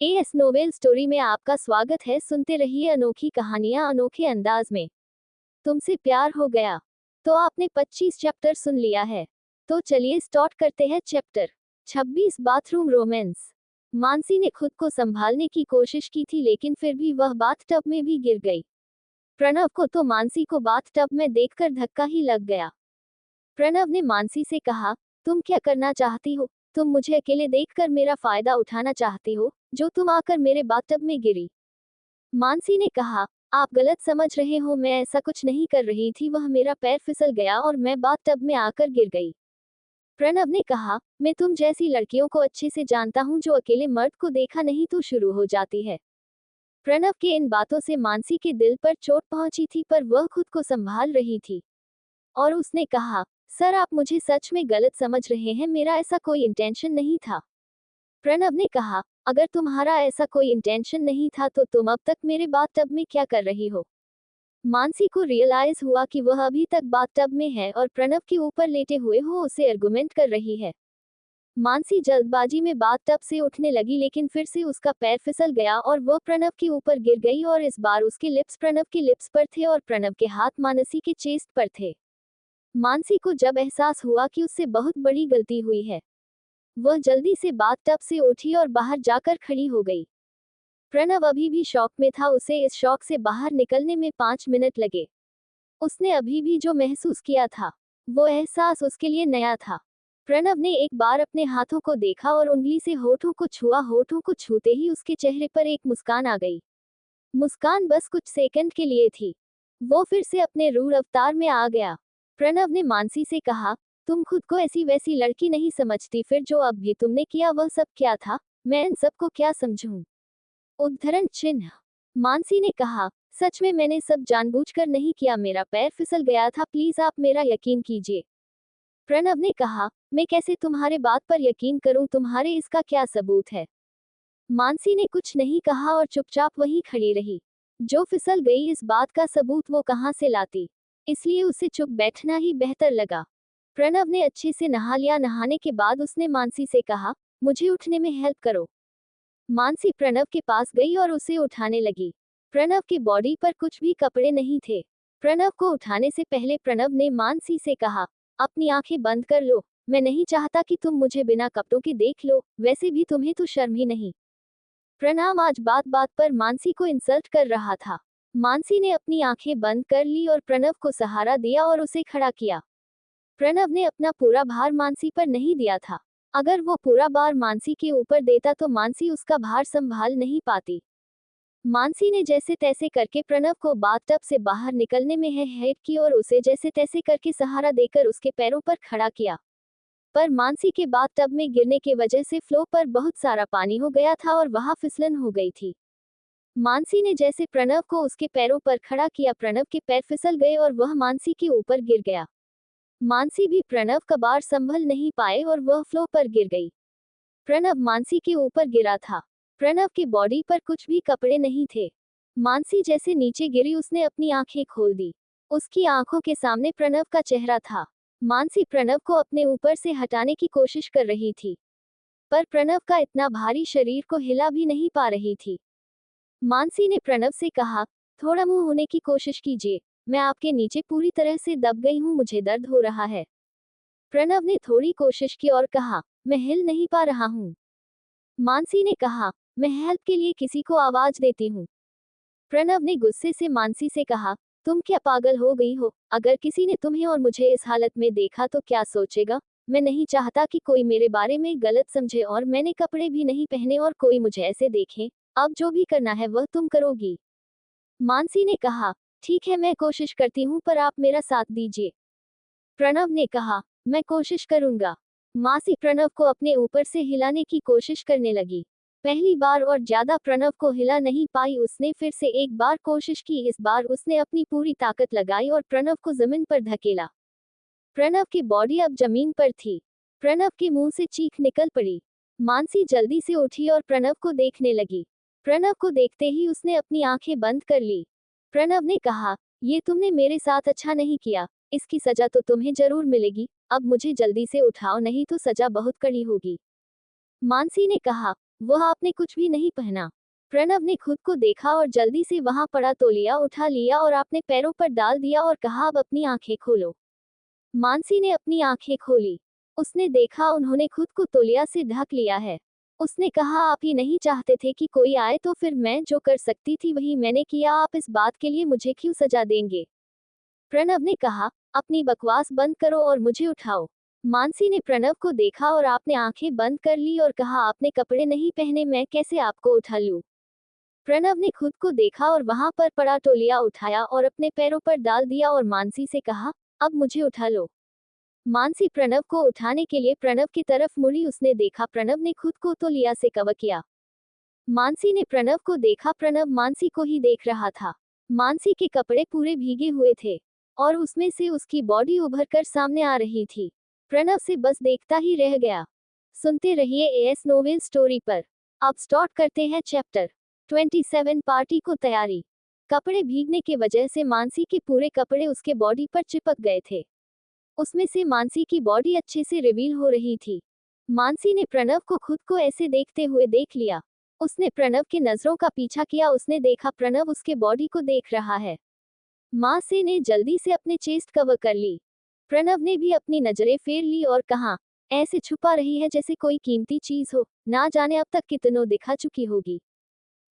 As novel story में आपका स्वागत है। सुनते रहिए अनोखी कहानियां अनोखे अंदाज में। तुमसे प्यार हो गया। तो आपने 25 चैप्टर सुन लिया है। तो चलिए स्टार्ट करते हैं चैप्टर 26 बाथरूम रोमांस। मानसी ने खुद को संभालने की कोशिश की थी, लेकिन फिर भी वह बाथटब में भी गिर गई। प्रणव को तो मानसी को बाथटब में देखकर धक्का ही लग गया। प्रणव ने मानसी से कहा, तुम क्या करना चाहती हो? तुम मुझे अकेले देखकर मेरा फायदा उठाना चाहती हो, जो तुम आकर मेरे बाथटब में गिरी। मानसी ने कहा, आप गलत समझ रहे हो, मैं ऐसा कुछ नहीं कर रही थी, वह मेरा पैर फिसल गया और मैं बाथटब में आकर गिर गई। प्रणव ने कहा, मैं तुम जैसी लड़कियों को अच्छे से जानता हूँ, जो अकेले मर्द को देखा नहीं तो शुरू हो जाती है। प्रणव के इन बातों से मानसी के दिल पर चोट पहुंची थी, पर वह खुद को संभाल रही थी और उसने कहा, सर आप मुझे सच में गलत समझ रहे हैं, मेरा ऐसा कोई इंटेंशन नहीं था। प्रणव ने कहा, अगर तुम्हारा ऐसा कोई इंटेंशन नहीं था तो तुम अब तक मेरे बाथटब में क्या कर रही हो? मानसी को रियलाइज हुआ कि वह अभी तक बाथटब में है और प्रणव के ऊपर लेटे हुए हो उसे आर्गुमेंट कर रही है। मानसी जल्दबाजी में बाथटब से उठने लगी, लेकिन फिर से उसका पैर फिसल गया और वह प्रणव के ऊपर गिर गई और इस बार उसके लिप्स प्रणव के लिप्स पर थे और प्रणव के हाथ मानसी के चेस्ट पर थे। मानसी को जब एहसास हुआ कि उससे बहुत बड़ी गलती हुई है, वह जल्दी से बाथटब से उठी और बाहर जाकर खड़ी हो गई। प्रणव अभी भी शॉक में था, उसे इस शॉक से बाहर निकलने में 5 मिनट लगे। उसने अभी भी जो महसूस किया था, वो एहसास उसके लिए नया था। प्रणव ने एक बार अपने हाथों को देखा और उंगली से होठों को छुआ। होठों को छूते ही उसके चेहरे पर एक मुस्कान आ गई। मुस्कान बस कुछ सेकंड के लिए थी, वो फिर से अपने रूढ़ अवतार में आ गया। प्रणव ने मानसी से कहा, तुम खुद को ऐसी वैसी लड़की नहीं समझती, फिर जो अब भी तुमने किया वह सब क्या था? मैं इन सबको क्या समझूं? उद्धरण चिन्ह। मानसी ने कहा, सच में मैंने सब जानबूझकर नहीं किया, मेरा पैर फिसल गया था, प्लीज आप मेरा यकीन कीजिए। प्रणव ने कहा, मैं कैसे तुम्हारे बात पर यकीन करूं, तुम्हारे इसका क्या सबूत है? मानसी ने कुछ नहीं कहा और चुपचाप वहीं खड़ी रही। जो फिसल गई, इस बात का सबूत वो कहां से लाती, इसलिए उसे चुप बैठना ही बेहतर लगा। प्रणव ने अच्छे से नहा लिया। नहाने के बाद उसने मानसी से कहा, मुझे उठने में हेल्प करो। मानसी प्रणव के पास गई और उसे उठाने लगी। प्रणव की बॉडी पर कुछ भी कपड़े नहीं थे। प्रणव को उठाने से पहले प्रणव ने मानसी से कहा, अपनी आंखें बंद कर लो, मैं नहीं चाहता कि तुम मुझे बिना कपड़ों के देख लो, वैसे भी तुम्हें तो शर्म ही नहीं। प्रणव आज बात बात पर मानसी को इंसल्ट कर रहा था। मानसी ने अपनी आंखें बंद कर ली और प्रणव को सहारा दिया और उसे खड़ा किया। प्रणव ने अपना पूरा भार मानसी पर नहीं दिया था। अगर वो पूरा भार मानसी के ऊपर देता तो मानसी उसका भार संभाल नहीं पाती। मानसी ने जैसे तैसे करके प्रणव को बाथटब से बाहर निकलने में हेल्प की और उसे जैसे तैसे करके सहारा देकर उसके पैरों पर खड़ा किया। पर मानसी के बाथटब में गिरने की वजह से फ्लो पर बहुत सारा पानी हो गया था और वहां फिसलन हो गई थी। मानसी ने जैसे प्रणव को उसके पैरों पर खड़ा किया, प्रणव के पैर फिसल गए और वह मानसी के ऊपर गिर गया। मानसी भी प्रणव का भार संभल नहीं पाए और वह फ्लो पर गिर गई। प्रणव मानसी के ऊपर गिरा था। प्रणव की बॉडी पर कुछ भी कपड़े नहीं थे। मानसी जैसे नीचे गिरी, उसने अपनी आंखें खोल दी। उसकी आंखों के सामने प्रणव का चेहरा था। मानसी प्रणव को अपने ऊपर से हटाने की कोशिश कर रही थी, पर प्रणव का इतना भारी शरीर को हिला भी नहीं पा रही थी। मानसी ने प्रणव से कहा, थोड़ा मुंह होने की कोशिश कीजिए, मैं आपके नीचे पूरी तरह से दब गई हूँ, मुझे दर्द हो रहा है। प्रणव ने थोड़ी कोशिश की और कहा, मैं हिल नहीं पा रहा हूँ। मानसी ने कहा, मैं हेल्प के लिए किसी को आवाज देती हूँ। प्रणव ने गुस्से से मानसी से कहा, तुम क्या पागल हो गई हो? अगर किसी ने तुम्हें और मुझे इस हालत में देखा तो क्या सोचेगा? मैं नहीं चाहता कि कोई मेरे बारे में गलत समझे और मैंने कपड़े भी नहीं पहने और कोई मुझे ऐसे देखे। अब जो भी करना है वह तुम करोगी। मानसी ने कहा, ठीक है मैं कोशिश करती हूँ, पर आप मेरा साथ दीजिए। प्रणव ने कहा, मैं कोशिश करूंगा। मासी प्रणव को अपने ऊपर से हिलाने की कोशिश करने लगी। पहली बार और ज्यादा प्रणव को हिला नहीं पाई। उसने फिर से एक बार कोशिश की। इस बार उसने अपनी पूरी ताकत लगाई और प्रणव को जमीन पर धकेला। प्रणव की बॉडी अब जमीन पर थी। प्रणव के मुंह से चीख निकल पड़ी। मानसी जल्दी से उठी और प्रणव को देखने लगी। प्रणव को देखते ही उसने अपनी आंखें बंद कर ली। प्रणव ने कहा, ये तुमने मेरे साथ अच्छा नहीं किया, इसकी सजा तो तुम्हें जरूर मिलेगी। अब मुझे जल्दी से उठाओ, नहीं तो सजा बहुत कड़ी होगी। मानसी ने कहा, वह आपने कुछ भी नहीं पहना। प्रणव ने खुद को देखा और जल्दी से वहां पड़ा तौलिया उठा लिया और अपने पैरों पर डाल दिया और कहा, अब अपनी आंखें खोलो। मानसी ने अपनी आंखें खोली। उसने देखा उन्होंने खुद को तौलिया से ढक लिया है। उसने कहा, आप ही नहीं चाहते थे कि कोई आए, तो फिर मैं जो कर सकती थी वही मैंने किया। आप इस बात के लिए मुझे क्यों सजा देंगे? प्रणव ने कहा, अपनी बकवास बंद करो और मुझे उठाओ। मानसी ने प्रणव को देखा और आपने आंखें बंद कर ली और कहा, आपने कपड़े नहीं पहने, मैं कैसे आपको उठा लूं? प्रणव ने खुद को देखा और वहां पर पड़ा तौलिया उठाया और अपने पैरों पर डाल दिया और मानसी से कहा, अब मुझे उठा लो। मानसी प्रणव को उठाने के लिए प्रणव की तरफ मुड़ी। उसने देखा प्रणव ने खुद को तौलिया से कवर किया। मानसी ने प्रणव को देखा, प्रणव मानसी को ही देख रहा था। मानसी के कपड़े पूरे भीगे हुए थे और उसमें से उसकी बॉडी उभर कर सामने आ रही थी। प्रणव से बस देखता ही रह गया। सुनते रहिए एएस नोवेल स्टोरी पर। अब स्टार्ट करते हैं चैप्टर 27। पार्टी को तैयारी। कपड़े भीगने के वजह से मानसी के पूरे कपड़े उसके बॉडी पर चिपक गए थे। उसमें से मानसी की बॉडी अच्छे से रिवील हो रही थी। मानसी ने प्रणव को खुद को ऐसे देखते हुए देख लिया। उसने प्रणव के नजरों का पीछा किया। उसने देखा प्रणव उसके बॉडी को देख रहा है। मानसी ने जल्दी से अपने चेस्ट कवर कर ली। प्रणव ने भी अपनी नजरें फेर ली और कहा, ऐसे छुपा रही है जैसे कोई कीमती चीज हो, ना जाने अब तक कितनों दिखा चुकी होगी।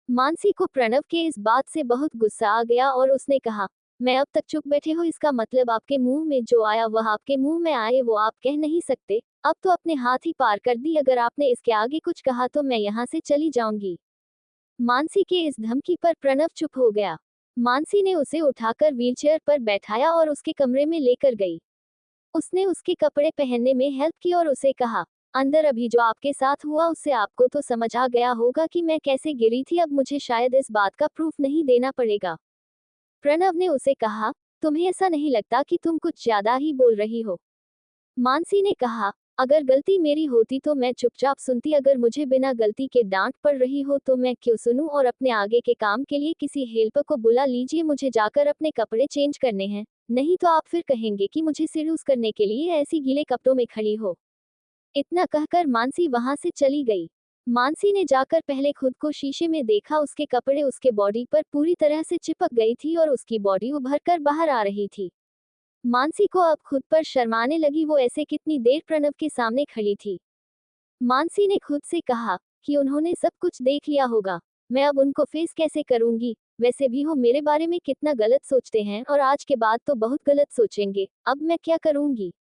मानसी को प्रणव के इस बात से बहुत गुस्सा आ गया और उसने कहा, मैं अब तक चुप बैठे हो, इसका मतलब आपके मुंह में जो आया वह आपके मुंह में आए, वो आप कह नहीं सकते। अब तो अपने हाथ ही पार कर दी। अगर आपने इसके आगे कुछ कहा तो मैं यहाँ से चली जाऊंगी। मानसी के इस धमकी पर प्रणव चुप हो गया। मानसी ने उसे उठाकर व्हीलचेयर पर बैठाया और उसके कमरे में लेकर गई। उसने उसके कपड़े पहनने में हेल्प की और उसे कहा, अंदर अभी जो आपके साथ हुआ उससे आपको तो समझ आ गया होगा कि मैं कैसे गिरी थी। अब मुझे शायद इस बात का प्रूफ नहीं देना पड़ेगा। प्रणव ने उसे कहा, तुम्हें ऐसा नहीं लगता कि तुम कुछ ज्यादा ही बोल रही हो? मानसी ने कहा, अगर गलती मेरी होती तो मैं चुपचाप सुनती, अगर मुझे बिना गलती के डांट पड़ रही हो तो मैं क्यों सुनूं? और अपने आगे के काम के लिए किसी हेल्पर को बुला लीजिए, मुझे जाकर अपने कपड़े चेंज करने हैं, नहीं तो आप फिर कहेंगे कि मुझे सिर्यूस करने के लिए ऐसी गीले कपड़ों में खड़ी हो। इतना कहकर मानसी वहां से चली गई। मानसी ने जाकर पहले खुद को शीशे में देखा। उसके कपड़े उसके बॉडी पर पूरी तरह से चिपक गई थी और उसकी बॉडी उभर कर बाहर आ रही थी। मानसी को अब खुद पर शर्माने लगी। वो ऐसे कितनी देर प्रणव के सामने खड़ी थी। मानसी ने खुद से कहा कि उन्होंने सब कुछ देख लिया होगा, मैं अब उनको फेस कैसे करूंगी? वैसे भी वो मेरे बारे में कितना गलत सोचते हैं और आज के बाद तो बहुत गलत सोचेंगे। अब मैं क्या करूंगी?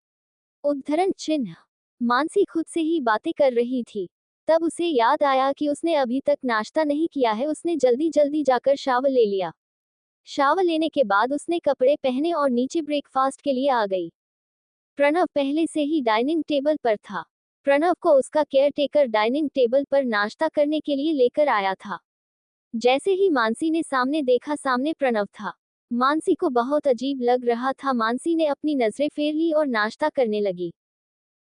उद्धरण चिन्ह। मानसी खुद से ही बातें कर रही थी। तब उसे याद आया कि उसने अभी तक नाश्ता नहीं किया है। उसने जल्दी जल्दी जाकर शावर ले लिया। शावर लेने के बाद उसने कपड़े पहने और नीचे ब्रेकफास्ट के लिए आ गई। प्रणव पहले से ही डाइनिंग टेबल पर था। प्रणव को उसका केयरटेकर डाइनिंग टेबल पर नाश्ता करने के लिए लेकर आया था। जैसे ही मानसी ने सामने देखा, सामने प्रणव था। मानसी को बहुत अजीब लग रहा था। मानसी ने अपनी नजरें फेर ली और नाश्ता करने लगी।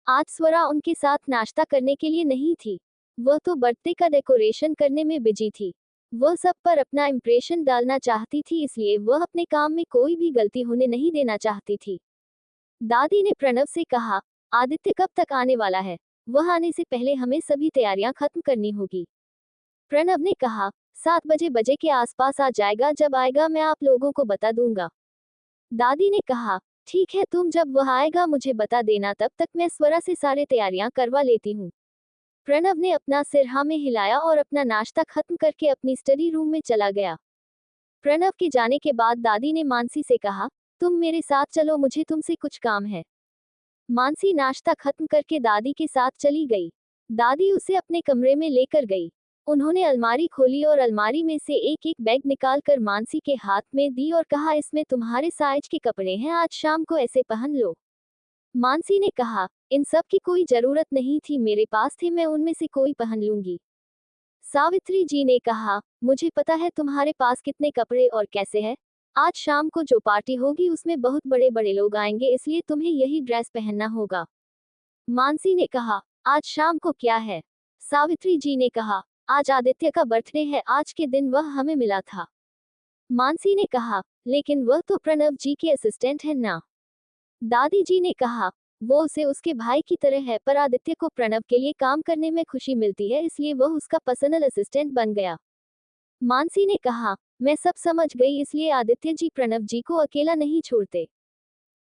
आज स्वरा उनके साथ नाश्ता करने के लिए नहीं थी। वह तो बर्थडे का डेकोरेशन करने में बिजी थी। वह सब पर अपना इंप्रेशन डालना चाहती थी, इसलिए वह अपने काम में कोई भी गलती होने नहीं देना चाहती थी। दादी ने प्रणव से कहा, आदित्य कब तक आने वाला है? वह आने से पहले हमें सभी तैयारियां खत्म करनी होगी। प्रणव ने कहा, 7 बजे के आसपास आ जाएगा। जब आएगा मैं आप लोगों को बता दूंगा। दादी ने कहा, ठीक है, तुम जब वह आएगा मुझे बता देना, तब तक मैं स्वरा से सारे तैयारियां करवा लेती हूँ। प्रणव ने अपना सिर हाँ में हिलाया और अपना नाश्ता खत्म करके अपनी स्टडी रूम में चला गया। प्रणव के जाने के बाद दादी ने मानसी से कहा, तुम मेरे साथ चलो, मुझे तुमसे कुछ काम है। मानसी नाश्ता खत्म करके दादी के साथ चली गई। दादी उसे अपने कमरे में लेकर गई। उन्होंने अलमारी खोली और अलमारी में से एक एक बैग निकालकर मानसी के हाथ में दी और कहा, इसमें तुम्हारे साइज के कपड़े हैं, आज शाम को ऐसे पहन लो। मानसी ने कहा, इन सब की कोई जरूरत नहीं थी, मेरे पास थे, मैं उनमें से कोई पहन लूंगी। सावित्री जी ने कहा, मुझे पता है तुम्हारे पास कितने कपड़े और कैसे है। आज शाम को जो पार्टी होगी उसमें बहुत बड़े बड़े लोग आएंगे, इसलिए तुम्हें यही ड्रेस पहनना होगा। मानसी ने कहा, आज शाम को क्या है? सावित्री जी ने कहा, आज आदित्य का बर्थडे है, आज के दिन वह हमें मिला था। मानसी ने कहा, लेकिन वह तो प्रणव जी के असिस्टेंट है ना। दादी जी ने कहा, वो उसे उसके भाई की तरह है, पर आदित्य को प्रणव के लिए काम करने में खुशी मिलती है, इसलिए वह उसका पर्सनल असिस्टेंट बन गया। मानसी ने कहा, मैं सब समझ गई, इसलिए आदित्य जी प्रणव जी को अकेला नहीं छोड़ते।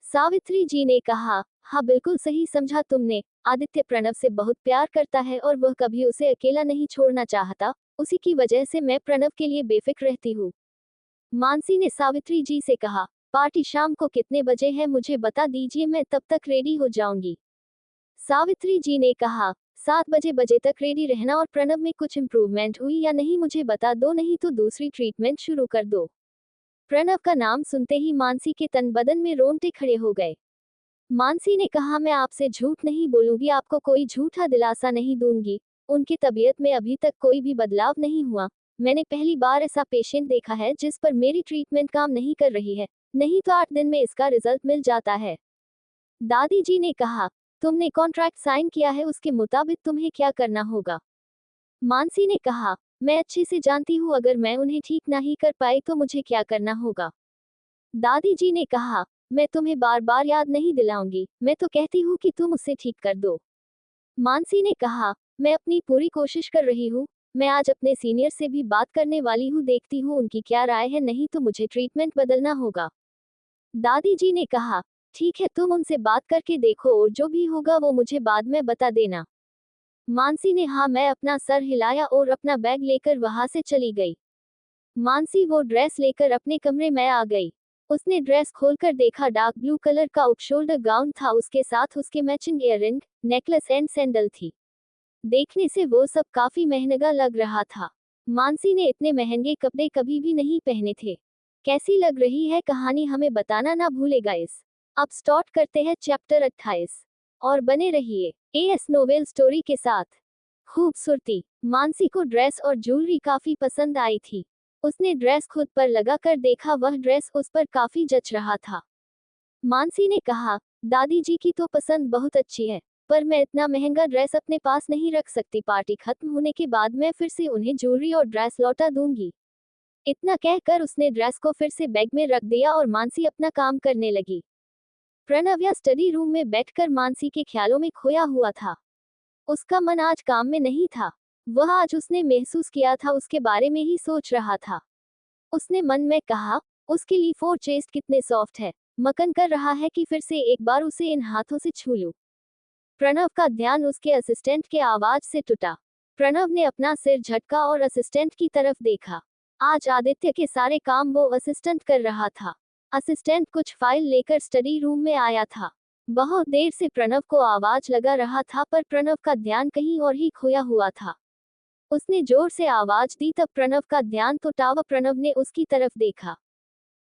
सावित्री जी ने कहा, हाँ बिल्कुल सही समझा तुमने। आदित्य प्रणव से बहुत प्यार करता है और वह कभी उसे अकेला नहीं छोड़ना चाहता, उसी की वजह से मैं प्रणव के लिए बेफिक्र रहती हूँ। मानसी ने सावित्री जी से कहा, पार्टी शाम को कितने बजे है मुझे बता दीजिए, मैं तब तक रेडी हो जाऊंगी। सावित्री जी ने कहा, 7 बजे तक रेडी रहना, और प्रणव में कुछ इम्प्रूवमेंट हुई या नहीं मुझे बता दो, नहीं तो दूसरी ट्रीटमेंट शुरू कर दो। प्रणव का नाम सुनते ही मानसी के तन बदन में रोंगटे खड़े हो गए। मानसी ने कहा, मैं आपसे झूठ नहीं बोलूंगी, आपको कोई झूठा दिलासा नहीं दूंगी। उनकी तबीयत में अभी तक कोई भी बदलाव नहीं हुआ। मैंने पहली बार ऐसा पेशेंट देखा है जिस पर मेरी ट्रीटमेंट काम नहीं कर रही है, नहीं तो 8 दिन में इसका रिजल्ट मिल जाता है। दादी जी ने कहा, तुमने कॉन्ट्रैक्ट साइन किया है, उसके मुताबिक तुम्हें क्या करना होगा। मानसी ने कहा, मैं अच्छे से जानती हूँ, अगर मैं उन्हें ठीक नहीं कर पाई तो मुझे क्या करना होगा। दादी जी ने कहा, मैं तुम्हें बार बार याद नहीं दिलाऊंगी, मैं तो कहती हूँ कि तुम उसे ठीक कर दो। मानसी ने कहा, मैं अपनी पूरी कोशिश कर रही हूँ। मैं आज अपने सीनियर से भी बात करने वाली हूँ, देखती हूँ उनकी क्या राय है, नहीं तो मुझे ट्रीटमेंट बदलना होगा। दादी जी ने कहा, ठीक है, तुम उनसे बात करके देखो और जो भी होगा वो मुझे बाद में बता देना। मानसी ने हाँ मैं अपना सर हिलाया और अपना बैग लेकर वहां से चली गई। मानसी वो ड्रेस लेकर अपने कमरे में आ गई। उसने ड्रेस खोलकर देखा, डार्क ब्लू कलर का ऑफ शोल्डर गाउन था, उसके साथ उसके matching earring, necklace and sandal थी। देखने से वो सब काफी महंगा लग रहा था। मानसी ने इतने महंगे कपड़े कभी भी नहीं पहने थे। कैसी लग रही है कहानी हमें बताना ना भूलेगा इस। अब स्टार्ट करते हैं चैप्टर 28 और बने रहिए एएस नोवेल स्टोरी के साथ। खूबसूरती। मानसी को ड्रेस और ज्वेलरी काफी पसंद आई थी। उसने ड्रेस खुद पर लगाकर देखा, वह ड्रेस उस पर काफी जच रहा था। मानसी ने कहा, दादी जी की तो पसंद बहुत अच्छी है, पर मैं इतना महंगा ड्रेस अपने पास नहीं रख सकती, पार्टी खत्म होने के बाद मैं फिर से उन्हें ज्वेलरी और ड्रेस लौटा दूंगी। इतना कहकर उसने ड्रेस को फिर से बैग में रख दिया और मानसी अपना काम करने लगी। प्रणव या स्टडी रूम में बैठकर मानसी के ख्यालों में खोया हुआ था। उसका मन आज काम में नहीं था। वह आज उसने महसूस किया था उसके बारे में ही सोच रहा था। उसने मन में कहा, उसके लिए फोर चेस्ट कितने सॉफ्ट है, मक्खन कर रहा है कि फिर से एक बार उसे इन हाथों से छू लूं। प्रणव का ध्यान उसके असिस्टेंट के आवाज से टूटा। प्रणव ने अपना सिर झटका और असिस्टेंट की तरफ देखा। आज आदित्य के सारे काम वो असिस्टेंट कर रहा था। असिस्टेंट कुछ फाइल लेकर स्टडी रूम में आया था। बहुत देर से प्रणव को आवाज लगा रहा था, पर प्रणव का ध्यान कहीं और ही खोया हुआ था। उसने जोर से आवाज दी, तब प्रणव का ध्यान तो टावा। प्रणव ने उसकी तरफ देखा।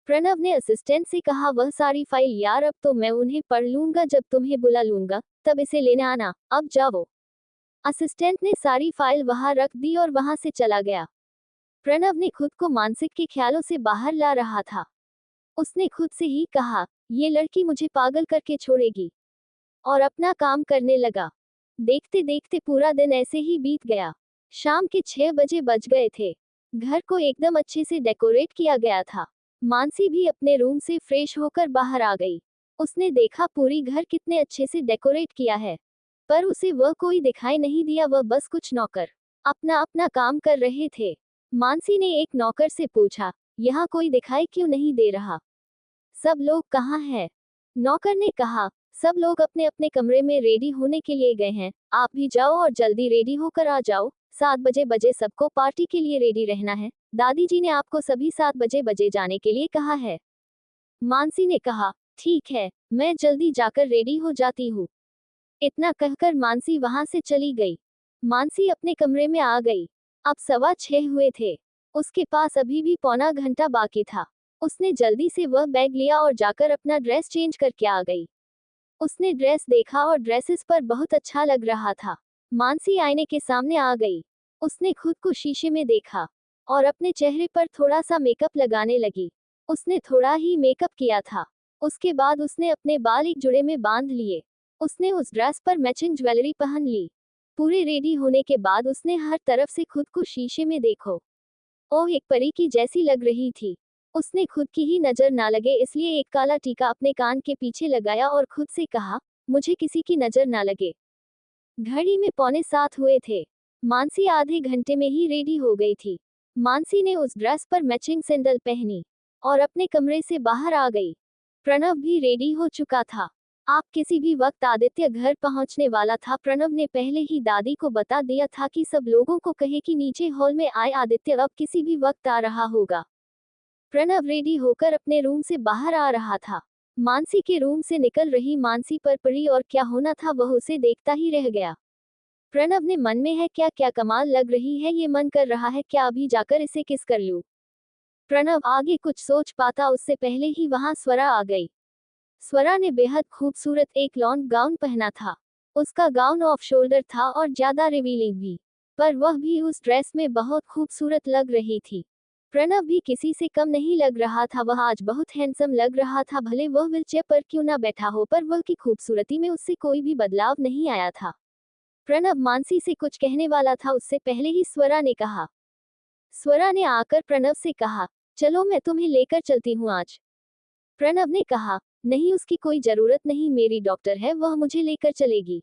प्रणव ने असिस्टेंट से कहा, वह सारी फाइल यार, अब तो मैं उन्हें पढ़ लूंगा, जब तुम्हें बुला लूंगा तब इसे लेने आना, अब जाओ। असिस्टेंट ने सारी फाइल वहां रख दी और वहां से चला गया। प्रणव ने खुद को मानसिक के ख्यालों से बाहर ला रहा था। उसने खुद से ही कहा, ये लड़की मुझे पागल करके छोड़ेगी, और अपना काम करने लगा। देखते देखते पूरा दिन ऐसे ही बीत गया। शाम के 6 बजे बज गए थे। घर को एकदम अच्छे से डेकोरेट किया गया था। मानसी भी अपने रूम से फ्रेश होकर बाहर आ गई। उसने देखा पूरी घर कितने अच्छे से डेकोरेट किया है, पर उसे वह कोई दिखाई नहीं दिया, वह बस कुछ नौकर अपना अपना काम कर रहे थे। मानसी ने एक नौकर से पूछा, यहाँ कोई दिखाई क्यों नहीं दे रहा? सब लोग कहाँ हैं? नौकर ने कहा, सब लोग अपने अपने कमरे में रेडी होने के लिए गए हैं, आप भी जाओ और जल्दी रेडी होकर आ जाओ। 7 बजे सबको पार्टी के लिए रेडी रहना है। दादी जी ने आपको सभी 7 बजे जाने के लिए कहा है। मानसी ने कहा, ठीक है, मैं जल्दी जाकर रेडी हो जाती हूँ। इतना कहकर मानसी वहां से चली गई। मानसी अपने कमरे में आ गई। अब 6:15 हुए थे। उसके पास अभी भी पौना घंटा बाकी था। उसने जल्दी से वह बैग लिया और जाकर अपना ड्रेस चेंज करके आ गई। उसने ड्रेस देखा और ड्रेसेस पर बहुत अच्छा लग रहा था। मानसी आईने के सामने आ गई। उसने खुद को शीशे में देखा और अपने चेहरे पर थोड़ा सा मेकअप लगाने लगी। उसने थोड़ा ही मेकअप किया था। उसके बाद उसने अपने बाल एक जुड़े में बांध लिए। उसने उस ड्रेस पर मैचिंग ज्वेलरी पहन ली। पूरे रेडी होने के बाद उसने हर तरफ से खुद को शीशे में देखो। ओह, एक परी की जैसी लग रही थी। उसने खुद की ही नजर ना लगे इसलिए एक काला टीका अपने कान के पीछे लगाया और खुद से कहा, मुझे किसी की नजर ना लगे। घड़ी में 6:45 हुए थे। मानसी आधे घंटे में ही रेडी हो गई थी। मानसी ने उस ड्रेस पर मैचिंग सैंडल पहनी और अपने कमरे से बाहर आ गई। प्रणव भी रेडी हो चुका था। आप किसी भी वक्त आदित्य घर पहुंचने वाला था। प्रणव ने पहले ही दादी को बता दिया था कि सब लोगों को कहे कि नीचे हॉल में आए, आदित्य अब किसी भी वक्त आ रहा होगा। प्रणव रेडी होकर अपने रूम से बाहर आ रहा था। मानसी के रूम से निकल रही मानसी पर पड़ी और क्या होना था वह उसे देखता ही रह गया। प्रणव ने मन में है क्या क्या कमाल लग रही है ये, मन कर रहा है क्या अभी जाकर इसे किस कर लूं। प्रणव आगे कुछ सोच पाता उससे पहले ही वहां स्वरा आ गई। स्वरा ने बेहद खूबसूरत एक लॉन्ग गाउन पहना था। उसका गाउन ऑफ शोल्डर था और ज्यादा रिवीलिंग भी, पर वह भी उस ड्रेस में बहुत खूबसूरत लग रही थी। प्रणव भी किसी से कम नहीं लग रहा था। वह आज बहुत हैंडसम लग रहा था, भले वह व्हीलचेयर पर क्यों ना बैठा हो, पर वह की खूबसूरती में उससे कोई भी बदलाव नहीं आया था। प्रणव मानसी से कुछ कहने वाला था उससे पहले ही स्वरा ने कहा। स्वरा ने आकर प्रणव से कहा, चलो मैं तुम्हें लेकर चलती हूँ आज। प्रणव ने कहा, नहीं उसकी कोई जरूरत नहीं, मेरी डॉक्टर है, वह मुझे लेकर चलेगी।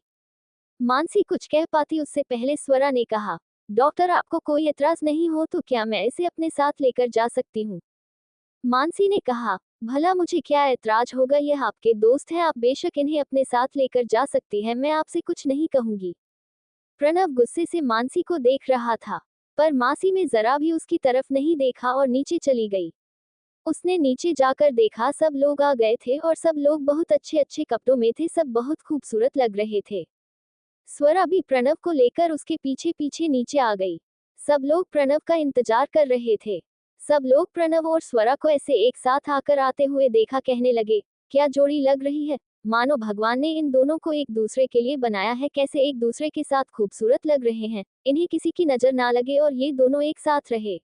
मानसी कुछ कह पाती उससे पहले स्वरा ने कहा, डॉक्टर आपको कोई एतराज नहीं हो तो क्या मैं इसे अपने साथ लेकर जा सकती हूँ। मानसी ने कहा, भला मुझे क्या एतराज होगा, यह आपके दोस्त हैं, आप बेशक इन्हें अपने साथ लेकर जा सकती हैं, मैं आपसे कुछ नहीं कहूंगी। प्रणव गुस्से से मानसी को देख रहा था, पर मासी में जरा भी उसकी तरफ नहीं देखा और नीचे चली गई। उसने नीचे जाकर देखा सब लोग आ गए थे और सब लोग बहुत अच्छे अच्छे कपड़ों में थे, सब बहुत खूबसूरत लग रहे थे। स्वरा भी प्रणव को लेकर उसके पीछे पीछे नीचे आ गई। सब लोग प्रणव का इंतजार कर रहे थे। सब लोग प्रणव और स्वरा को ऐसे एक साथ आकर आते हुए देखा, कहने लगे, क्या जोड़ी लग रही है, मानो भगवान ने इन दोनों को एक दूसरे के लिए बनाया है, कैसे एक दूसरे के साथ खूबसूरत लग रहे हैं, इन्हें किसी की नजर ना लगे और ये दोनों एक साथ रहे।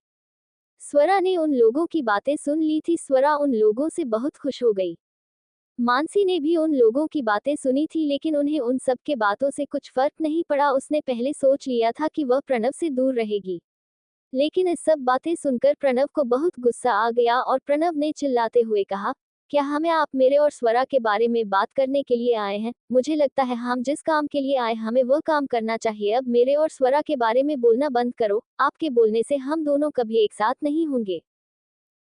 स्वरा ने उन लोगों की बातें सुन ली थी। स्वरा उन लोगों से बहुत खुश हो गई। मानसी ने भी उन लोगों की बातें सुनी थी, लेकिन उन्हें उन सब के बातों से कुछ फर्क नहीं पड़ा। उसने पहले सोच लिया था कि वह प्रणव से दूर रहेगी, लेकिन इस सब बातें सुनकर प्रणव को बहुत गुस्सा आ गया और प्रणव ने चिल्लाते हुए कहा, क्या हमें आप मेरे और स्वरा के बारे में बात करने के लिए आए हैं? मुझे लगता है हम जिस काम के लिए आए हमें वह काम करना चाहिए। अब मेरे और स्वरा के बारे में बोलना बंद करो, आपके बोलने से हम दोनों कभी एक साथ नहीं होंगे।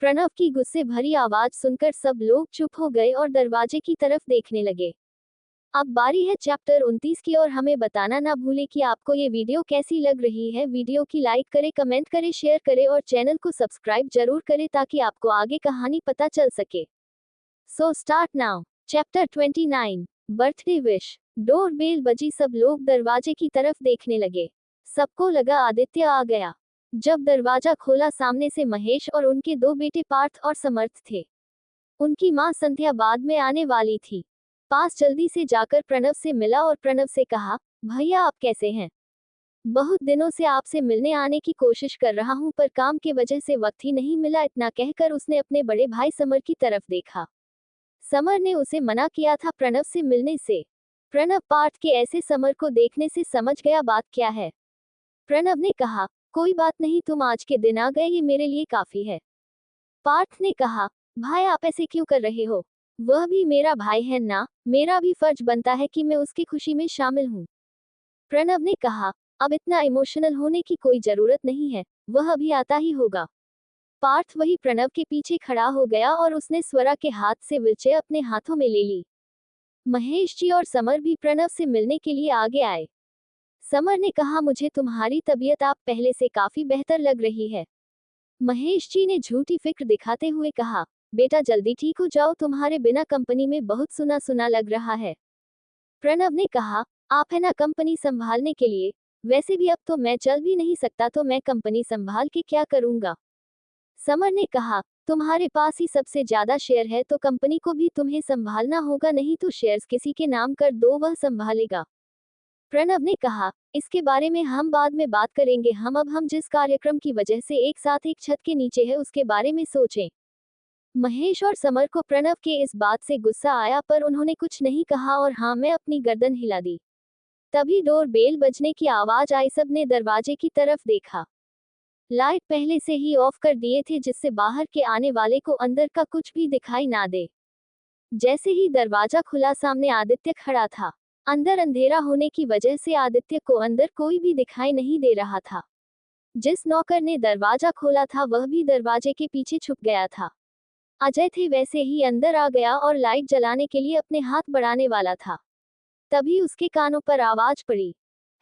प्रणव की गुस्से भरी आवाज सुनकर सब लोग चुप हो गए और दरवाजे की तरफ देखने लगे। अब बारी है चैप्टर 29 की और हमें बताना ना भूले कि आपको ये वीडियो कैसी लग रही है। वीडियो की लाइक करें, कमेंट करें, शेयर करें और चैनल को सब्सक्राइब जरूर करें ताकि आपको आगे कहानी पता चल सके। So start now. Chapter 29, birthday wish. Doorbell बजी, सब लोग दरवाजे की तरफ देखने लगे। सबको लगा आदित्य आ गया। जब दरवाजा खोला, सामने से महेश और उनके दो बेटे पार्थ और समर्थ थे। उनकी मां संध्या बाद में आने वाली थी। पास जल्दी से जाकर प्रणव से मिला और प्रणव से कहा, भैया आप कैसे हैं? बहुत दिनों से आपसे मिलने आने की कोशिश कर रहा हूं, पर काम के वजह से वक्त ही नहीं मिला। इतना कहकर उसने अपने बड़े भाई समर की तरफ देखा। समर ने उसे मना किया था प्रणव से मिलने से। प्रणव पार्थ के ऐसे समर को देखने से समझ गया बात क्या है। प्रणव ने कहा, कोई बात नहीं, तुम आज के दिन आ गए, ये मेरे लिए काफी है। पार्थ ने कहा, भाई आप ऐसे क्यों कर रहे हो? वह भी मेरा भाई है ना, मेरा भी फर्ज बनता है कि मैं उसकी खुशी में शामिल हूँ। प्रणव ने कहा, अब इतना इमोशनल होने की कोई जरूरत नहीं है, वह अभी आता ही होगा। पार्थ वही प्रणव के पीछे खड़ा हो गया और उसने स्वरा के हाथ से व्हीलचेयर अपने हाथों में ले ली। महेश जी और समर भी प्रणव से मिलने के लिए आगे आए। समर ने कहा, मुझे तुम्हारी तबीयत आप पहले से काफी बेहतर लग रही है। महेश जी ने झूठी फिक्र दिखाते हुए कहा, बेटा जल्दी ठीक हो जाओ, तुम्हारे बिना कंपनी में बहुत सुना सुना लग रहा है। प्रणव ने कहा, आप है ना कंपनी संभालने के लिए, वैसे भी अब तो मैं चल भी नहीं सकता, तो मैं कंपनी संभाल के क्या करूंगा। समर ने कहा, तुम्हारे पास ही सबसे ज्यादा शेयर है तो कंपनी को भी तुम्हें संभालना होगा, नहीं तो शेयर्स किसी के नाम कर दो, वह संभालेगा। प्रणव ने कहा, इसके बारे में हम बाद में बात करेंगे, हम जिस कार्यक्रम की वजह से एक साथ एक छत के नीचे है उसके बारे में सोचें। महेश और समर को प्रणव के इस बात से गुस्सा आया, पर उन्होंने कुछ नहीं कहा और हाँ में अपनी गर्दन हिला दी। तभी डोर बेल बजने की आवाज आई। सबने दरवाजे की तरफ देखा। लाइट पहले से ही ऑफ कर दिए थे, जिससे बाहर के आने वाले को अंदर का कुछ भी दिखाई ना दे। जैसे ही दरवाजा खुला सामने आदित्य खड़ा था। अंदर अंधेरा होने की वजह से आदित्य को अंदर कोई भी दिखाई नहीं दे रहा था। जिस नौकर ने दरवाजा खोला था वह भी दरवाजे के पीछे छुप गया था। अजय थे वैसे ही अंदर आ गया और लाइट जलाने के लिए अपने हाथ बढ़ाने वाला था। तभी उसके कानों पर आवाज पड़ी,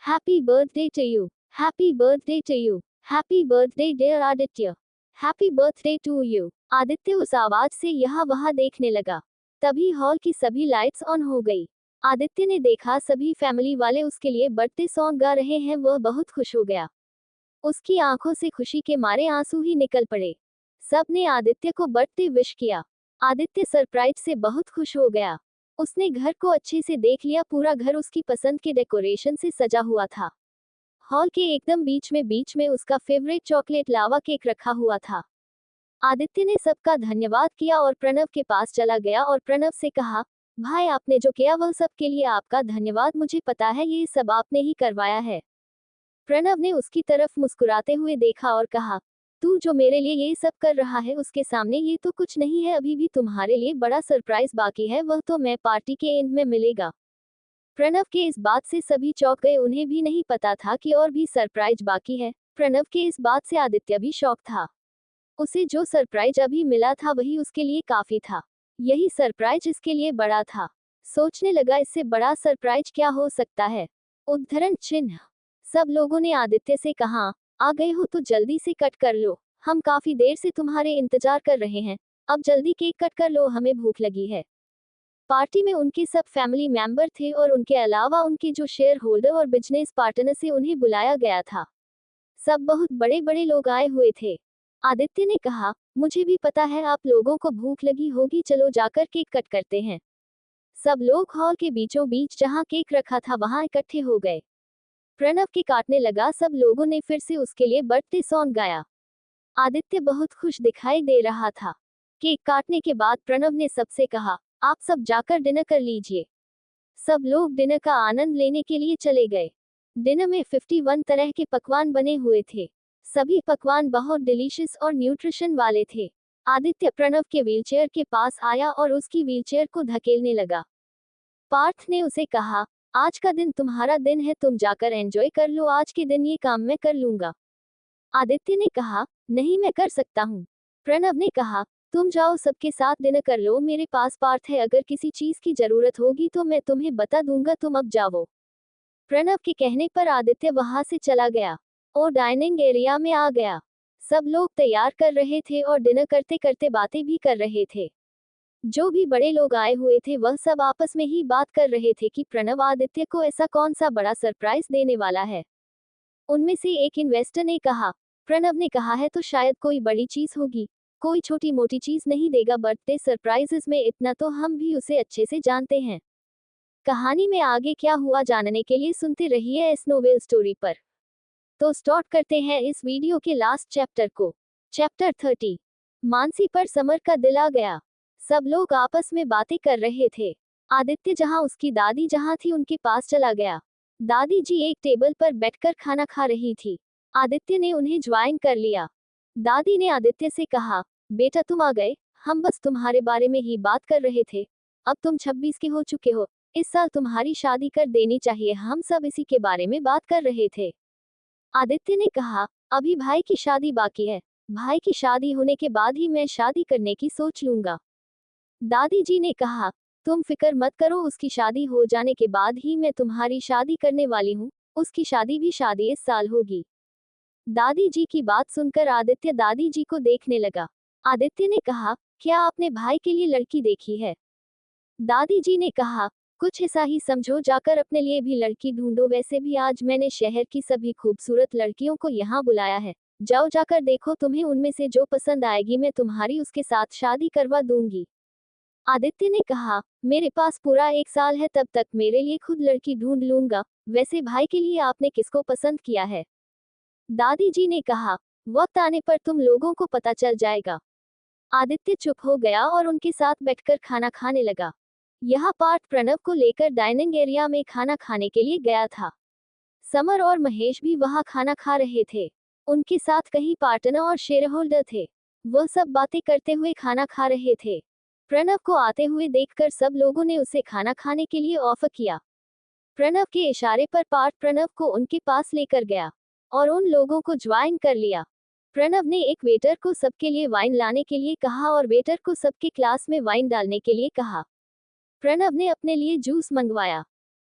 happy birthday to you, happy birthday to you, happy birthday dear Aditya, happy birthday to you. Aditya उस आवाज से यहाँ वहाँ देखने लगा। तभी हॉल की सभी लाइट्स ऑन हो गई। आदित्य ने देखा सभी फैमिली वाले उसके लिए बर्थडे सॉन्ग गा रहे हैं। वह बहुत खुश हो गया। उसकी आंखों से खुशी के मारे आंसू ही निकल पड़े। सबने आदित्य को बर्थडे विश किया। आदित्य सरप्राइज से बहुत खुश हो गया। उसने घर को अच्छे से देख लिया। पूरा घर उसकी पसंद के डेकोरेशन से सजा हुआ था। हॉल के एकदम बीच में उसका फेवरेट चॉकलेट लावा केक रखा हुआ था। आदित्य ने सबका धन्यवाद किया और प्रणव के पास चला गया और प्रणव से कहा, भाई आपने जो किया वह सब के लिए आपका धन्यवाद। मुझे पता है ये सब आपने ही करवाया है। प्रणव ने उसकी तरफ मुस्कुराते हुए देखा और कहा, तू जो मेरे लिए ये सब कर रहा है उसके सामने ये तो कुछ नहीं है। अभी भी तुम्हारे लिए बड़ा सरप्राइज बाकी है, वह तो मैं पार्टी के एंड में मिलेगा। प्रणव के इस बात से सभी चौंक गए। उन्हें भी नहीं पता था कि और भी सरप्राइज बाकी है। प्रणव के इस बात से आदित्य भी शॉक था। उसे जो सरप्राइज अभी मिला था वही उसके लिए काफी था। यही सरप्राइज इसके लिए बड़ा था। सोचने लगा इससे बड़ा सरप्राइज क्या हो सकता है। उद्धरण चिन्ह। सब लोगों ने आदित्य से कहा, आ गए हो तो जल्दी से कट कर लो, हम काफी देर से तुम्हारे इंतजार कर रहे हैं। अब जल्दी केक कट कर लो, हमें भूख लगी है। पार्टी में उनके सब फैमिली मेंबर थे और उनके अलावा उनके जो शेयर होल्डर और बिजनेस पार्टनर से उन्हें बुलाया गया था। सब बहुत बड़े बड़े लोग आए हुए थे। आदित्य ने कहा, मुझे भी पता है आप लोगों को भूख लगी होगी, चलो जाकर केक कट करते हैं। सब लोग हॉल के बीचों बीच जहां केक रखा था वहां इकट्ठे हो गए। प्रणव के काटने लगा। सब लोगों ने फिर से उसके लिए बर्थडे सॉन्ग गाया। आदित्य बहुत खुश दिखाई दे रहा था। केक काटने के बाद प्रणव ने सबसे कहा, आप सब जाकर डिनर कर लीजिए। सब लोग डिनर का आनंद लेने के लिए चले गए। डिनर में 51 तरह के पकवान बने हुए थे। सभी पकवान बहुत डिलीशियस और न्यूट्रिशन वाले थे। आदित्य प्रणव के व्हीलचेयर के पास आया और उसकी व्हीलचेयर को धकेलने लगा। पार्थ ने उसे कहा, आज का दिन तुम्हारा दिन है, तुम जाकर एंजॉय कर लो, आज के दिन ये काम मैं कर लूंगा। आदित्य ने कहा, नहीं मैं कर सकता हूँ। प्रणव ने कहा, तुम जाओ सबके साथ डिनर कर लो, मेरे पास पार्थ है, अगर किसी चीज की जरूरत होगी तो मैं तुम्हें बता दूंगा, तुम अब जाओ। प्रणव के कहने पर आदित्य वहां से चला गया और डाइनिंग एरिया में आ गया। सब लोग तैयार कर रहे थे और डिनर करते करते बातें भी कर रहे थे। जो भी बड़े लोग आए हुए थे वह सब आपस में ही बात कर रहे थे कि प्रणव आदित्य को ऐसा कौन सा बड़ा सरप्राइज देने वाला है। उनमें से एक इन्वेस्टर ने कहा, प्रणव ने कहा है तो शायद कोई बड़ी चीज होगी, कोई छोटी मोटी चीज नहीं देगा। बर्थडे सरप्राइजेस में इतना तो हम भी उसे अच्छे से जानते हैं। कहानी में आगे क्या हुआ जानने के लिए सुनते रहिए इस नोवेल स्टोरी पर। तो स्टार्ट करते हैं इस वीडियो के लास्ट चैप्टर को। चैप्टर 30। मानसी पर समर का दिल आ गया। सब लोग आपस में बातें कर रहे थे। आदित्य जहां उसकी दादी जहां थी उनके पास चला गया। दादी जी एक टेबल पर बैठकर खाना खा रही थी। आदित्य ने उन्हें ज्वाइन कर लिया। दादी ने आदित्य से कहा, बेटा तुम आ गए, हम बस तुम्हारे बारे में ही बात कर रहे थे। अब तुम 26 के हो चुके हो, इस साल तुम्हारी शादी कर देनी चाहिए, हम सब इसी के बारे में बात कर रहे थे। आदित्य ने कहा, अभी भाई की शादी बाकी है, भाई की शादी होने के बाद ही मैं शादी करने की सोच लूंगा। दादी जी ने कहा, तुम फिक्र मत करो, उसकी शादी हो जाने के बाद ही मैं तुम्हारी शादी करने वाली हूँ, उसकी शादी इस साल होगी। दादी जी की बात सुनकर आदित्य दादी जी को देखने लगा। आदित्य ने कहा, क्या आपने भाई के लिए लड़की देखी है? दादी जी ने कहा, कुछ ऐसा ही समझो, जाकर अपने लिए भी लड़की ढूंढो, वैसे भी आज मैंने शहर की सभी खूबसूरत लड़कियों को यहाँ बुलाया है, जाओ जाकर देखो, तुम्हें उनमें से जो पसंद आएगी मैं तुम्हारी उसके साथ शादी करवा दूंगी। आदित्य ने कहा, मेरे पास पूरा 1 साल है, तब तक मेरे लिए खुद लड़की ढूंढ लूंगा। वैसे भाई के लिए आपने किसको पसंद किया है? दादी जी ने कहा, वक्त आने पर तुम लोगों को पता चल जाएगा। आदित्य चुप हो गया और उनके साथ बैठकर खाना खाने लगा। यह पार्थ प्रणव को लेकर डाइनिंग एरिया में खाना खाने के लिए गया था। समर और महेश भी वहां खाना खा रहे थे। उनके साथ कई पार्टनर और शेयर होल्डर थे। वह सब बातें करते हुए खाना खा रहे थे। प्रणव को आते हुए देखकर सब लोगों ने उसे खाना खाने के लिए ऑफर किया। प्रणव के इशारे पर पार्थ प्रणव को उनके पास लेकर गया और उन लोगों को ज्वाइन कर लिया। प्रणव ने एक वेटर को सबके लिए वाइन लाने के लिए कहा और वेटर को सबके ग्लास में वाइन डालने के लिए कहा। प्रणव ने अपने लिए जूस मंगवाया।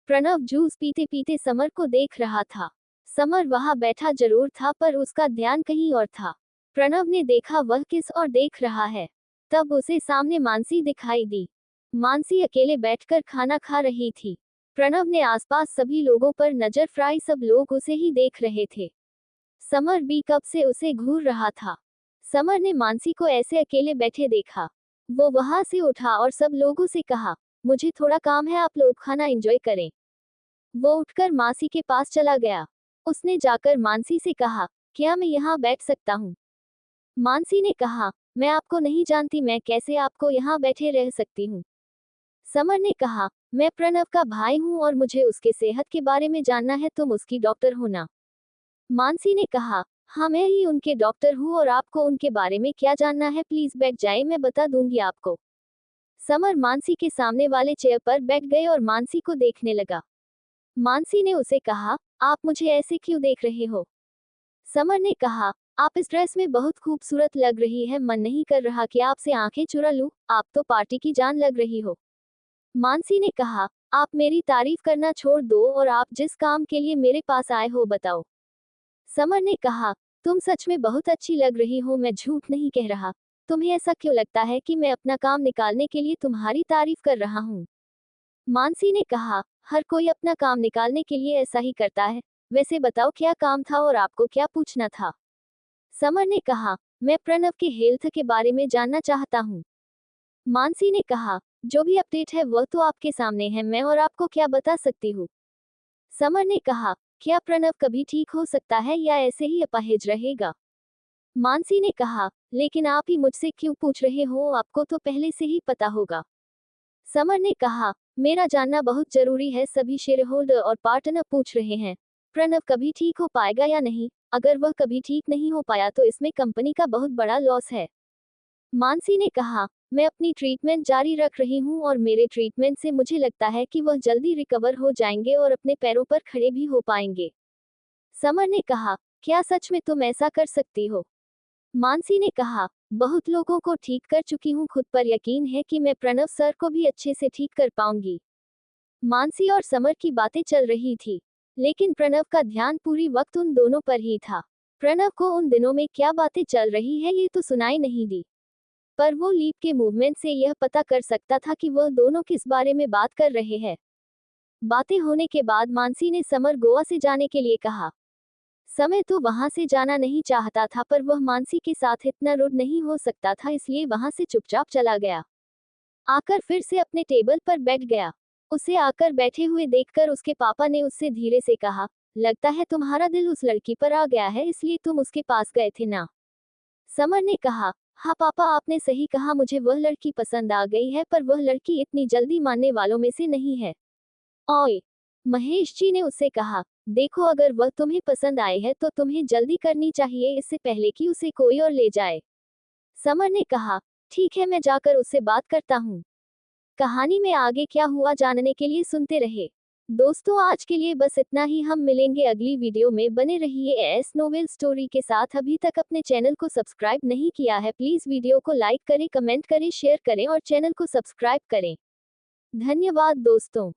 प्रणव जूस पीते पीते समर को देख रहा था। समर वहां बैठा जरूर था पर उसका ध्यान कहीं और था। प्रणव ने देखा वह किस और देख रहा है। तब उसे सामने मानसी दिखाई दी। मानसी अकेले बैठकर खाना खा रही थी। प्रणव ने आसपास सभी लोगों पर नजर फ्राई, सब लोग उसे ही देख रहे थे। समर भी कब से उसे घूर रहा था। समर ने मानसी को ऐसे अकेले बैठे देखा। वो वहां से उठा और सब लोगों से कहा, मुझे थोड़ा काम है, आप लोग खाना एंजॉय करें। वो उठकर मानसी के पास चला गया। उसने जाकर मानसी से कहा, क्या मैं यहाँ बैठ सकता हूँ? मानसी ने कहा, मैं आपको नहीं जानती, मैं कैसे आपको यहाँ बैठे रह सकती हूँ। समर ने कहा, मैं प्रणव का भाई हूँ और मुझे उसके सेहत के बारे में जानना है, तुम उसकी डॉक्टर हो ना? मानसी ने कहा, हाँ मैं ही उनके डॉक्टर हूँ और आपको उनके बारे में क्या जानना है, प्लीज बैठ जाए, मैं बता दूंगी आपको। समर मानसी के सामने वाले चेयर पर बैठ गए और मानसी को देखने लगा। मानसी ने उसे कहा, आप मुझे ऐसे क्यों देख रहे हो? समर ने कहा, आप इस ड्रेस में बहुत खूबसूरत लग रही है, मन नहीं कर रहा कि आपसे आंखें चुरा लूं, आप तो पार्टी की जान लग रही हो। मानसी ने कहा, आप मेरी तारीफ करना छोड़ दो और आप जिस काम के लिए मेरे पास आए हो बताओ। समर ने कहा, तुम सच में बहुत अच्छी लग रही हो, मैं झूठ नहीं कह रहा। तुम्हें ऐसा क्यों लगता है कि मैं अपना काम निकालने के लिए तुम्हारी तारीफ कर रहा हूँ? मानसी ने कहा, हर कोई अपना काम निकालने के लिए ऐसा ही करता है। वैसे बताओ क्या काम था और आपको क्या पूछना था? समर ने कहा, मैं प्रणव के हेल्थ के बारे में जानना चाहता हूँ। मानसी ने कहा, जो भी अपडेट है वह तो आपके सामने है, मैं और आपको क्या बता सकती हूँ? समर ने कहा, क्या प्रणव कभी ठीक हो सकता है या ऐसे ही अपाहिज रहेगा? मानसी ने कहा, लेकिन आप ही मुझसे क्यों पूछ रहे हो, आपको तो पहले से ही पता होगा। समर ने कहा, मेरा जानना बहुत जरूरी है, सभी शेयर होल्डर और पार्टनर पूछ रहे हैं, प्रणव कभी ठीक हो पाएगा या नहीं? अगर वह कभी ठीक नहीं हो पाया तो इसमें कंपनी का बहुत बड़ा लॉस है। मानसी ने कहा, मैं अपनी ट्रीटमेंट जारी रख रही हूँ और मेरे ट्रीटमेंट से मुझे लगता है कि वह जल्दी रिकवर हो जाएंगे और अपने पैरों पर खड़े भी हो पाएंगे। समर ने कहा, क्या सच में तुम ऐसा कर सकती हो? मानसी ने कहा, बहुत लोगों को ठीक कर चुकी हूँ, खुद पर यकीन है कि मैं प्रणव सर को भी अच्छे से ठीक कर पाऊंगी। मानसी और समर की बातें चल रही थी, लेकिन प्रणव का ध्यान पूरी वक्त उन दोनों पर ही था। प्रणव को उन दिनों में क्या बातें चल रही है ये तो सुनाई नहीं दी, पर वो लीप के मूवमेंट से यह पता कर सकता था कि वह दोनों किस बारे में बात कर रहे हैं। बातें होने के बाद मानसी ने समर गोवा से जाने के लिए कहा। समय तो वहां से जाना नहीं चाहता था पर वह मानसी के साथ इतना रूड नहीं हो सकता था, इसलिए वहां से चुपचाप चला गया। आकर फिर से अपने टेबल पर बैठ गया। उसे आकर बैठे हुए देखकर उसके पापा ने उससे धीरे से कहा, लगता है तुम्हारा दिल उस लड़की पर आ गया है, इसलिए तुम उसके पास गए थे ना? समर ने कहा, हाँ पापा आपने सही कहा, मुझे वह लड़की पसंद आ गई है, पर वह लड़की इतनी जल्दी मानने वालों में से नहीं है। ओए, महेश जी ने उससे कहा, देखो अगर वह तुम्हें पसंद आए है तो तुम्हें जल्दी करनी चाहिए, इससे पहले कि उसे कोई और ले जाए। समर ने कहा, ठीक है मैं जाकर उससे बात करता हूँ। कहानी में आगे क्या हुआ जानने के लिए सुनते रहे। दोस्तों आज के लिए बस इतना ही, हम मिलेंगे अगली वीडियो में, बने रहिए एस नोवेल स्टोरी के साथ। अभी तक अपने चैनल को सब्सक्राइब नहीं किया है, प्लीज वीडियो को लाइक करें, कमेंट करें, शेयर करें और चैनल को सब्सक्राइब करें। धन्यवाद दोस्तों।